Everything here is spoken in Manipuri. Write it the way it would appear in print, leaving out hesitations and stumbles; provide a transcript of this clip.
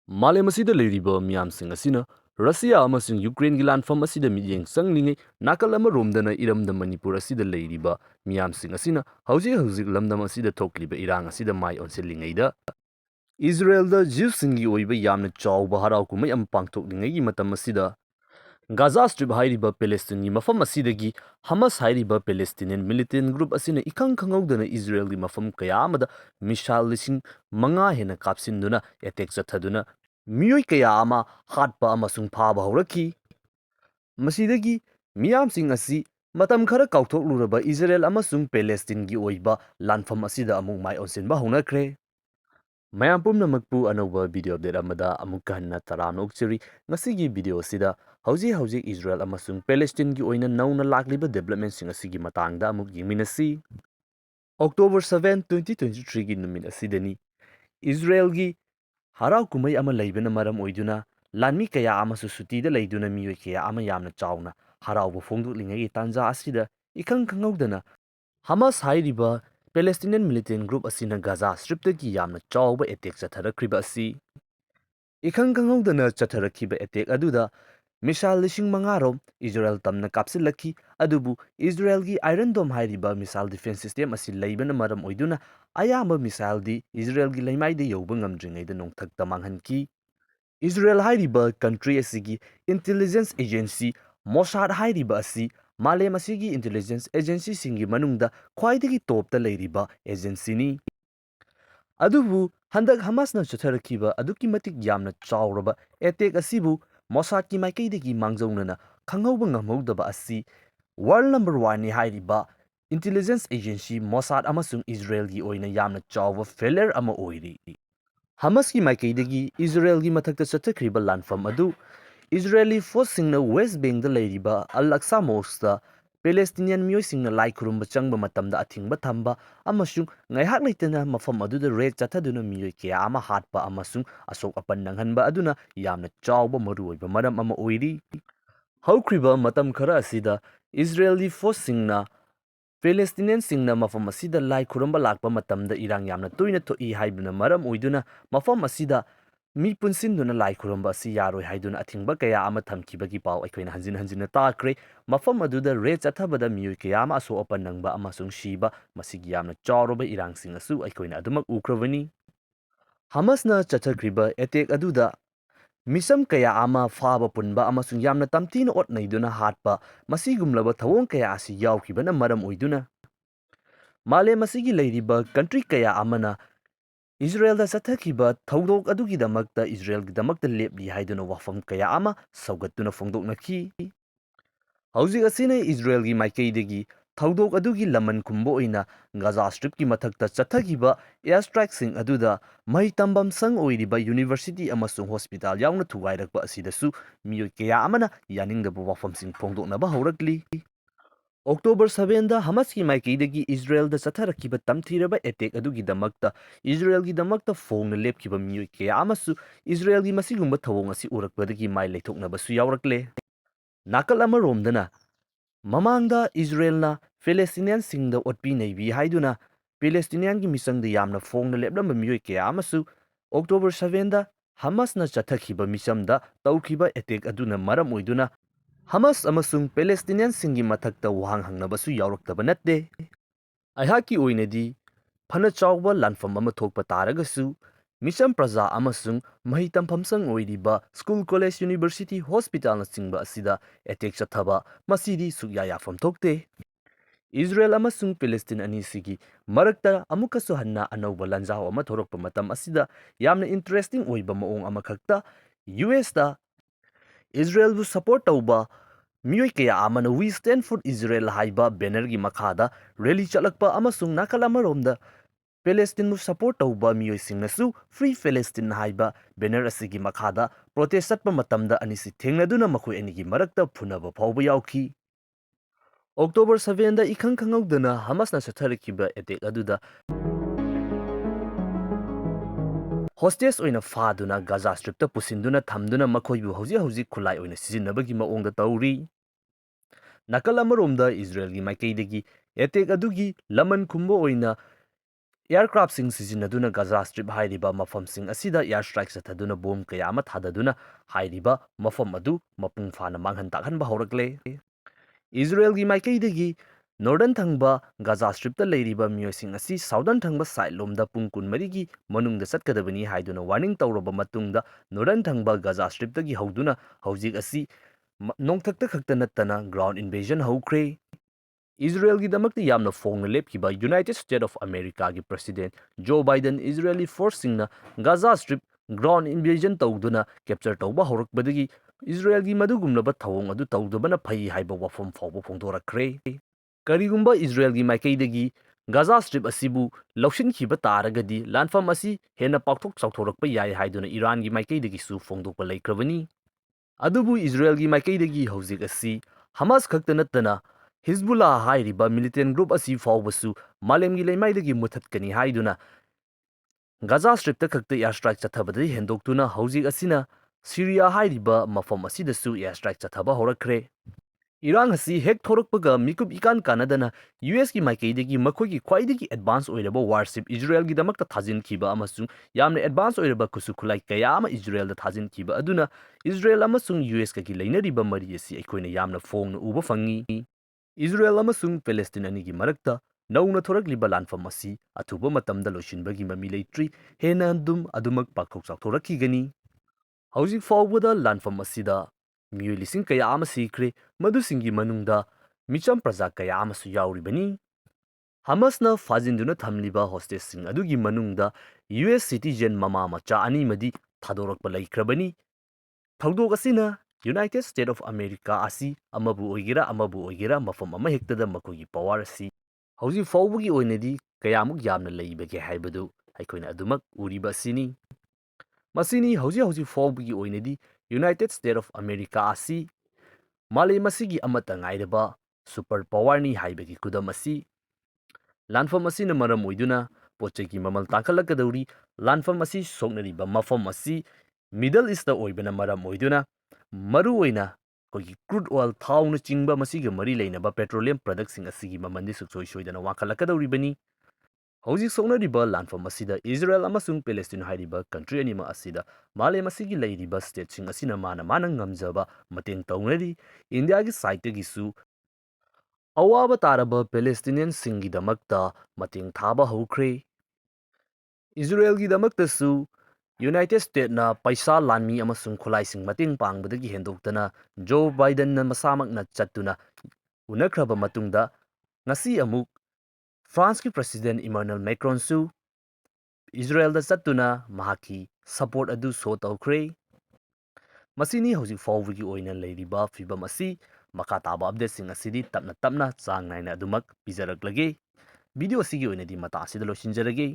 Malemgi leiriba miyamsing asina Russia amasung Ukraine gi landfam asida miyeng sanglingai nakal amaromdana iramda Manipur asida leiriba miyamsing asina hauzik lamdam asida thokliba irang asida mai onselingaida Israel da Jewsingi oiba yamna chawba harau kumai am pangthoklingai matam asida Gaza Strip hairiba Palestine mafam asidagi Hamas hairiba Palestinian militant group asina ikang khangawdana Israel gi mafam kaya amada missile lising manga hena kapsinduna attack chathaduna miyoi kaya ama hatpa amasung phaba hawraki masidagi miyamsing asi matam khara kauthokluba Israel amasung Palestine gi oiba lanfam asida amung mai onsenba honakre Mayam pumnamakpu anova video update amada amukka hanna tarana okchiri ngasigi video sida hauzik Israel amasung Palestine gi oina nauna lakliba development sing asigi matangda amuk yingminasi October 7, 2023 gi numit asidani Israel gi harau kumai ama leibana maram oiduna lanmi kaya amasu sutida leiduna miyoi kaya ama yamna chawna haraubu fongdoklingai tanja asida ikang khangawdana Hamas hairiba Palestinian militant group asina Gaza Striptagi yamna chawba attack chatharakriba asi ikang khangawdana chatharakhiba attack aduda missile lishing mangarom Israel tamna kapsilaki adubu Israel gi Iron Dome hairiba missile defense system asi leibana maram oiduna ayamba missile di Israel gi Leimaidagi yoba ngamdringaida nongthakta manghanki Israel hairiba country asigi intelligence agency Mossad hairiba asi Malem asigi intelligence agency singi manungda khwaidagi topta leiriba agency ni adubu handak Hamasna chatharakhiba aduki matik yamna chawraba attack asibu Mossad ki maikaidagi mangjawnana khangawba ngamhawdaba asi world number 1 ni hairiba intelligence agency Mossad amasung Israel gi oina yamna chawba failure ama oiri Hamas ki maikaidagi Israel gi mathakta chathakriba lanfam adu Israeli force-singna West Bank-da leiriba Al-Aqsa Mosque-da Palestinian miyoi-singna lai khurumba changba matamda athingba thamba amasung ngaihak leitana mafam aduda raid chathaduna miyoi kaya ama hatpa amasung asok apan nanghanba aduna yamna chawba maruoiba maram ama oiri haukhriba matam khara asida Israeli force-singna Palestinian-singna mafam asida lai khurumba lakpa matamda irang yamna toina thoi haibuna maram oiduna mafam asida mi punsinduna lai khurumba asi yaroi haiduna athingba kaya ama thamkibagi paw aikoina hanjin taakre mafam aduda re chathabada miyoi kaya ama aso apan nangba amasung shiba masigi yamna chawroba irangsing asu aikoina adumak ukravani Hamasna chathakriba attack aduda misam kaya ama faba punba amasung yamna tamtina otnaiduna hatpa masigumlaba thawong kaya asi yawkibana maram oiduna Malem asigi leiriba country kaya amana Israel da sathakhiba thawdok adugidamakta Israel gidamakta lepli haiduna wafam kaya ama saugattuna fongdoknakhi hauzik asina Israel gi maikaidagi thawdok adugi laman khumba oina Gaza Strip ki mathakta chathagiba airstrike sing aduda mai tambam sang oiriba university amasung hospital yauna thugairakba asidasu miyoi kaya amana yaningdaba wafam sing fongdoknaba haurakli October 7 da Hamas ki maikaidagi Israel da chatharakhiba tamthiraba attack adugidamakta Israel gidamakta fongna lepkiba miyoi kaya amasu Israel gi masigumba thawong asi urakpadagi mai leithoknabasu yawrakle nakal amaromdana mamangda Israelna Palestinian singda otpi neibi haiduna Palestinian gi misangda yamna fongna leplamba miyoi kaya amasu October 7 da Hamasna chathakhiba misamda tawkhiba attack aduna maram oiduna Hamas amasung Palestinian singi mathakta wahang hangnabasu yawraktaba natte aihaki oinadi phana chawba lanfam ama thokpa taragasu Misam Praza amasung mahi tamphamsang oiriba school college university hospital na singba asida attack chathaba masidi sukya yafam thokte Israel amasung Palestine anisigi marakta amukasu hanna anauba lanjaw ama thorokpa matam asida yamna interesting oiba maong ama khakta US da Israel bu support tauba miyoi kaya amana we stand for Israel haiba banner gi makhada rally chalakpa amasung nakal amaromda Palestine mu support tauba miyoi singnasu free Palestine haiba banner asigi makhada protest satpa matamda anisi thengnaduna makhoi anigi marakta phunaba phawba yawki October 7 da ikang khangawdana Hamasna chatharakhiba attack aduda hostage oina faduna Gaza Strip ta pusinduna thamduna makhoibu hauzik khulai oina sijinnabagi maongda tauri nakal amaromda Israel gi maikaidagi attack adugi laman khumba oina ꯑꯦꯌꯔꯀ꯭ꯔꯥꯐꯁꯤꯡ ꯁꯤꯖꯤꯟꯅꯗꯨꯅ ꯒꯥꯖꯥ ꯁ꯭ꯇ꯭ꯔꯤꯞ ꯍꯥꯏꯔꯤꯕ ꯃꯐꯝꯁꯤꯡ ꯑꯁꯤꯗ ꯑꯦꯌꯔ ꯁ꯭ꯇ꯭ꯔꯥꯏꯛ ꯆꯠꯊꯗꯨꯅ ꯕꯣꯝ ꯀꯌꯥ ꯑꯃ ꯊꯥꯗꯗꯨꯅ ꯍꯥꯏꯔꯤꯕ ꯃꯐꯝ ꯑꯗꯨ ꯃꯄꯨꯡ ꯐꯥꯅ ꯃꯥꯡꯍꯟ ꯇꯥꯛꯍꯟꯕ ꯍꯧꯔꯛꯂꯦ꯫ ꯏꯖꯔꯦꯜꯒꯤ ꯃꯥꯏꯀꯩꯗꯒꯤ ꯅꯣꯔꯗꯔꯟ ꯊꯪꯕ ꯒꯥꯖꯥ ꯁ꯭ꯇ꯭ꯔꯤꯞꯇ ꯂꯩꯔꯤꯕ ꯃꯤꯑꯣꯏꯁꯤꯡ ꯑꯁꯤ ꯁꯥꯎꯗꯔꯟ ꯊꯪꯕ ꯁꯥꯏꯠꯂꯣꯝꯗ ꯄꯨꯡ 24ꯒꯤ ꯃꯅꯨꯡꯗ ꯆꯠꯀꯗꯕꯅꯤ ꯍꯥꯏꯗꯨꯅ ꯋꯥꯔꯅꯤꯡ ꯇꯧꯔꯕ ꯃꯇꯨꯡꯗ ꯅꯣꯔꯗꯔꯟ ꯊꯪꯕ ꯒꯥꯖꯥ ꯁ꯭ꯇ꯭ꯔꯤꯞꯇꯒꯤ ꯍꯧꯗꯨꯅ ꯍꯧꯖꯤꯛ ꯑꯁꯤ ꯅꯣꯡꯊꯛꯇ ꯈꯛꯇ ꯅꯠꯇꯅ ꯒ꯭ꯔꯥꯎꯟ ꯏꯟꯚꯦꯖꯟ ꯍꯧꯈ꯭ꯔꯦ꯫ ꯏꯖꯔꯦꯜꯒꯤꯗꯃꯛꯇ ꯌꯥꯝꯅ ꯐꯣꯡꯅ ꯂꯦꯞꯈꯤꯕ ꯌꯨꯅꯥꯏꯇꯦꯗ ꯁ꯭ꯇꯦꯠ ꯑꯣꯐ ꯑꯃꯦꯔꯤꯀꯥꯒꯤ ꯄ꯭ꯔꯁꯤꯗꯦꯟꯠ ꯖꯣ ꯕꯥꯏꯗꯟ ꯏꯖꯔꯦꯂꯤ ꯐꯣꯔꯁꯁꯤꯡꯅ ꯒꯥꯖꯥ ꯁ꯭ꯇ꯭ꯔꯤꯞ ꯒ꯭ꯔꯥꯎꯟ ꯏꯟꯚꯦꯖꯟ ꯇꯧꯗꯨꯅ ꯀꯦꯞꯆꯔ ꯇꯧꯕ ꯍꯧꯔꯛꯄꯗꯒꯤ ꯏꯖꯔꯦꯜꯒꯤ ꯃꯗꯨꯒꯨꯝꯂꯕ ꯊꯧꯑꯣꯡ ꯑꯗꯨ ꯇꯧꯗꯕꯅ ꯐꯩ ꯍꯥꯏꯕ ꯋꯥꯐꯝ ꯐꯥꯎꯕ ꯐꯣꯡꯗꯣꯔꯛꯈ꯭ꯔꯦ꯫ ꯀꯔꯤꯒꯨꯝꯕ ꯏꯖꯔꯦꯜꯒꯤ ꯃꯥꯏꯀꯩꯗꯒꯤ ꯒꯥꯖꯥ ꯁ꯭ꯇ꯭ꯔꯤꯞ ꯑꯁꯤꯕꯨ ꯂꯧꯁꯤꯟꯈꯤꯕ ꯇꯥꯔꯒꯗꯤ ꯂꯥꯟꯐꯝ ꯑꯁꯤ ꯍꯦꯟꯅ ꯄꯥꯛꯊꯣꯛ ꯆꯥꯎꯊꯣꯔꯛꯄ ꯌꯥꯏ ꯍꯥꯏꯗꯨꯅ ꯏꯔꯥꯟꯒꯤ ꯃꯥꯏꯀꯩꯗꯒꯤꯁꯨ ꯐꯣꯡꯗꯣꯛꯄ ꯂꯩꯈ꯭ꯔꯕꯅꯤ꯫ ꯑꯗꯨꯕꯨ ꯏꯖꯔꯦꯜꯒꯤ ꯃꯥꯏꯀꯩꯗꯒꯤ ꯍꯧꯖꯤꯛ ꯑꯁꯤ ꯍꯃꯥꯁ ꯈꯛꯇ ꯅꯠꯇꯅ ꯍꯤꯖꯕꯨꯜꯂꯥ ꯍꯥꯏꯔꯤꯕ ꯃꯤꯂꯤꯇꯦꯟ ꯒ꯭ꯔꯨꯞ ꯑꯁꯤ ꯐꯥꯎꯕꯁꯨ ꯃꯥꯂꯦꯝꯒꯤ ꯂꯩꯃꯥꯏꯗꯒꯤ ꯃꯨꯠꯊꯠꯀꯅꯤ ꯍꯥꯏꯗꯨꯅ ꯒꯥꯖꯥ ꯁ꯭ꯇ꯭ꯔꯤꯞꯇ ꯈꯛꯇ ꯑꯦꯌꯔ ꯁ꯭ꯇ꯭ꯔꯥꯏꯛ ꯆꯠꯊꯕꯗꯒꯤ ꯍꯦꯟꯗꯣꯛꯇꯨꯅ ꯍꯧꯖꯤꯛ ꯑꯁꯤꯅ ꯁꯤꯔꯤꯌꯥ ꯍꯥꯏꯔꯤꯕ ꯃꯐꯝ ꯑꯁꯤꯗꯁꯨ ꯑꯦꯌꯔ ꯁ꯭ꯇ꯭ꯔꯥꯏꯛ ꯆꯠꯊꯕ ꯍꯧꯔꯛꯈ꯭ꯔꯦ꯫ ꯏꯔꯥꯡ ꯑꯁꯤ ꯍꯦꯛ ꯊꯣꯔꯛꯄꯒ ꯃꯤꯀꯨꯞ ꯏꯀꯥꯟ ꯀꯥꯟꯅꯗꯅ ꯌꯨꯑꯦꯁꯀꯤ ꯃꯥꯏꯀꯩꯗꯒꯤ ꯃꯈꯣꯏꯒꯤ ꯈ꯭ꯋꯥꯏꯗꯒꯤ ꯑꯦꯗꯚꯥꯟꯁ ꯑꯣꯏꯔꯕ ꯋꯥꯔꯁꯤꯞ ꯏꯖꯔꯦꯜꯒꯤꯗꯃꯛꯇ ꯊꯥꯖꯤꯟꯈꯤꯕ ꯑꯃꯁꯨꯡ ꯌꯥꯝꯅ ꯑꯦꯗꯚꯥꯟꯁ ꯑꯣꯏꯔꯕ ꯈꯨꯠꯁꯨ ꯈꯨꯠꯂꯥꯏ ꯀꯌꯥ ꯑꯃ ꯏꯖꯔꯦꯜꯗ ꯊꯥꯖꯤꯟꯈꯤꯕ ꯑꯗꯨꯅ ꯏꯖꯔꯦꯜ ꯑꯃꯁꯨꯡ ꯌꯨꯑꯦꯁꯀꯒꯤ ꯂꯩꯅꯔꯤꯕ ꯃꯔꯤ ꯑꯁꯤ ꯑꯩꯈꯣꯏꯅ ꯌꯥꯝꯅ ꯐꯣꯡꯅ ꯎꯕ ꯐꯪꯉꯤ꯫ ꯏꯖꯔꯦꯜ ꯑꯃꯁꯨꯡ ꯄꯦꯂꯦꯁꯇꯤꯟ ꯑꯅꯤꯒꯤ ꯃꯔꯛꯇ ꯅꯧꯅ ꯊꯣꯔꯛꯂꯤꯕ ꯂꯥꯟꯐꯝ ꯑꯁꯤ ꯑꯊꯨꯕ ꯃꯇꯝꯗ ꯂꯣꯏꯁꯤꯟꯕꯒꯤ ꯃꯃꯤ ꯂꯩꯇ꯭ꯔꯤ, ꯍꯦꯟꯅ ꯑꯗꯨꯃꯛ ꯄꯥꯛꯊꯣꯛ ꯆꯥꯎꯊꯣꯔꯛꯈꯤꯒꯅꯤ꯫ ꯍꯧꯖꯤꯛ ꯐꯥꯎꯕꯗ ꯂꯥꯟꯐꯝ ꯑꯁꯤꯗ ꯃꯤꯑꯣꯏ ꯂꯤꯁꯤꯡ ꯀꯌꯥ ꯑꯃ ꯁꯤꯈ꯭ꯔꯦ, ꯃꯗꯨꯁꯤꯡꯒꯤ ꯃꯅꯨꯡꯗ ꯃꯤꯆꯝ ꯄ꯭ꯔꯖꯥ ꯀꯌꯥ ꯑꯃꯁꯨ ꯌꯥꯎꯔꯤꯕꯅꯤ꯫ ꯍꯃꯁꯅ ꯐꯥꯖꯤꯟꯗꯨꯅ ꯊꯝꯂꯤꯕ ꯍꯣꯁꯇꯦꯖꯁꯤꯡ ꯑꯗꯨꯒꯤ ꯃꯅꯨꯡꯗ ꯌꯨꯑꯦꯁ ꯁꯤꯇꯤꯖꯦꯟ ꯃꯃꯥ ꯃꯆꯥ ꯑꯅꯤꯃꯗꯤ ꯊꯥꯗꯣꯔꯛꯄ ꯂꯩꯈ꯭ꯔꯕꯅꯤ꯫ ꯊꯧꯗꯣꯛ ꯑꯁꯤꯅ ꯌꯨꯅꯥꯏꯇꯦꯗ ꯁ꯭ꯇꯦꯠ ꯑꯣꯐ ꯑꯃꯦꯔꯤꯀꯥ ꯑꯁꯤ ꯑꯃꯕꯨ ꯑꯣꯏꯒꯦꯔꯥ ꯃꯐꯝ ꯑꯃꯍꯦꯛꯇꯗ ꯃꯈꯣꯏꯒꯤ ꯄꯋꯥꯔ ꯑꯁꯤ ꯍꯧꯖꯤꯛ ꯐꯥꯎꯕꯒꯤ ꯑꯣꯏꯅꯗꯤ ꯀꯌꯥꯃꯨꯛ ꯌꯥꯝꯅ ꯂꯩꯕꯒꯦ ꯍꯥꯏꯕꯗꯨ ꯑꯩꯈꯣꯏꯅ ꯑꯗꯨꯃꯛ ꯎꯔꯤꯕ ꯑꯁꯤꯅꯤ꯫ ꯃꯁꯤꯅꯤ ꯍꯧꯖꯤꯛ ꯐꯥꯎꯕꯒꯤ ꯑꯣꯏꯅꯗꯤ ꯌꯨꯅꯥꯏꯇꯦꯗ ꯁ꯭ꯇꯦꯠ ꯑꯣꯐ ꯑꯃꯦꯔꯤꯀꯥ ꯑꯁꯤ ꯃꯥꯂꯦꯝ ꯑꯁꯤꯒꯤ ꯑꯃꯠꯇ ꯉꯥꯏꯔꯕ ꯁꯨꯄꯔ ꯄꯋꯥꯔꯅꯤ ꯍꯥꯏꯕꯒꯤ ꯈꯨꯗꯝ ꯑꯁꯤ꯫ ꯂꯥꯟꯐꯝ ꯑꯁꯤꯅ ꯃꯔꯝ ꯑꯣꯏꯗꯨꯅ ꯄꯣꯠꯆꯩꯒꯤ ꯃꯃꯜ ꯇꯥꯡꯈꯠꯂꯛꯀꯗꯧꯔꯤ꯫ ꯂꯥꯟꯐꯝ ꯑꯁꯤ ꯁꯣꯛꯅꯔꯤꯕ ꯃꯐꯝ ꯑꯁꯤ ꯃꯤꯗꯜ ꯏꯁꯇ ꯑꯣꯏꯕꯅ ꯃꯔꯝ ꯑꯣꯏꯗꯨꯅ ꯃꯔꯨꯑꯣꯏꯅ ꯑꯩꯈꯣꯏꯒꯤ ꯀ꯭ꯔꯨꯗ ꯑꯣꯏꯜ ꯊꯥꯎꯅꯆꯤꯡꯕ ꯃꯁꯤꯒ ꯃꯔꯤ ꯂꯩꯅꯕ ꯄꯦꯇ꯭ꯔꯣꯂꯤꯌꯝ ꯄ꯭ꯔꯗꯛꯁꯤꯡ ꯑꯁꯤꯒꯤ ꯃꯃꯜꯗꯤ ꯁꯨꯡꯁꯣꯏ ꯁꯣꯏꯗꯅ ꯋꯥꯡꯈꯠꯂꯛꯀꯗꯧꯔꯤꯕꯅꯤ꯫ ꯍꯧꯖꯤꯛ ꯁꯣꯛꯅꯔꯤꯕ ꯂꯥꯟꯐꯝ ꯑꯁꯤꯗ ꯏꯖꯔꯦꯜ ꯑꯃꯁꯨꯡ ꯄꯦꯂꯦꯁꯇꯤꯟ ꯍꯥꯏꯔꯤꯕ ꯀꯟꯇ꯭ꯔꯤ ꯑꯅꯤꯃꯛ ꯑꯁꯤꯗ ꯃꯥꯂꯦꯝ ꯑꯁꯤꯒꯤ ꯂꯩꯔꯤꯕ ꯁ꯭ꯇꯦꯠꯁꯤꯡ ꯑꯁꯤꯅ ꯃꯥꯅ ꯉꯝꯖꯕ ꯃꯇꯦꯡ ꯇꯧꯅꯔꯤ꯫ ꯏꯟꯗꯤꯌꯥꯒꯤ ꯁꯥꯏꯠꯇꯒꯤꯁꯨ ꯑꯋꯥꯕ ꯇꯥꯔꯕ ꯄꯦꯂꯦꯁꯇꯤꯅꯤꯌꯟꯁꯤꯡꯒꯤꯗꯃꯛꯇ ꯃꯇꯦꯡ ꯊꯥꯕ ꯍꯧꯈ꯭ꯔꯦ꯫ ꯏꯖꯔꯦꯜꯒꯤꯗꯃꯛꯇꯁꯨ ꯌꯨꯅꯥꯏꯇꯦꯗ ꯁ꯭ꯇꯦꯠꯅ ꯄꯩꯁꯥ, ꯂꯥꯟꯃꯤ ꯑꯃꯁꯨꯡ ꯈꯨꯠꯂꯥꯏꯁꯤꯡ ꯃꯇꯦꯡ ꯄꯥꯡꯕꯗꯒꯤ ꯍꯦꯟꯗꯣꯛꯇꯅ ꯖꯣ ꯕꯥꯏꯗꯟꯅ ꯃꯁꯥꯃꯛꯅ ꯆꯠꯇꯨꯅ ꯎꯅꯈ꯭ꯔꯕ ꯃꯇꯨꯡꯗ ꯉꯁꯤ ꯑꯃꯨꯛ ꯐ꯭ꯔꯥꯟꯁꯀꯤ ꯄ꯭ꯔꯁꯤꯗꯦꯟꯠ ꯏꯃꯥꯅꯨꯑꯦꯜ ꯃꯦꯀ꯭ꯔꯣꯟꯁꯨ ꯏꯖꯔꯦꯜꯗ ꯆꯠꯇꯨꯅ ꯃꯍꯥꯛꯀꯤ ꯁꯄꯣꯔꯠ ꯑꯗꯨ ꯁꯣ ꯇꯧꯈ꯭ꯔꯦ꯫ ꯃꯁꯤꯅꯤ ꯍꯧꯖꯤꯛ ꯐꯥꯎꯕꯒꯤ ꯑꯣꯏꯅ ꯂꯩꯔꯤꯕ ꯐꯤꯕꯝ ꯑꯁꯤ꯫ ꯃꯈꯥ ꯇꯥꯕ ꯑꯞꯗꯦꯠꯁꯤꯡ ꯑꯁꯤꯗꯤ ꯇꯞꯅ ꯆꯥꯡ ꯅꯥꯏꯅ ꯑꯗꯨꯃꯛ ꯄꯤꯖꯔꯛꯂꯒꯦ꯫ ꯚꯤꯗꯤꯑꯣ ꯑꯁꯤꯒꯤ ꯑꯣꯏꯅꯗꯤ ꯃꯇꯥꯡ ꯑꯁꯤꯗ ꯂꯣꯏꯁꯤꯟꯖꯔꯒꯦ꯫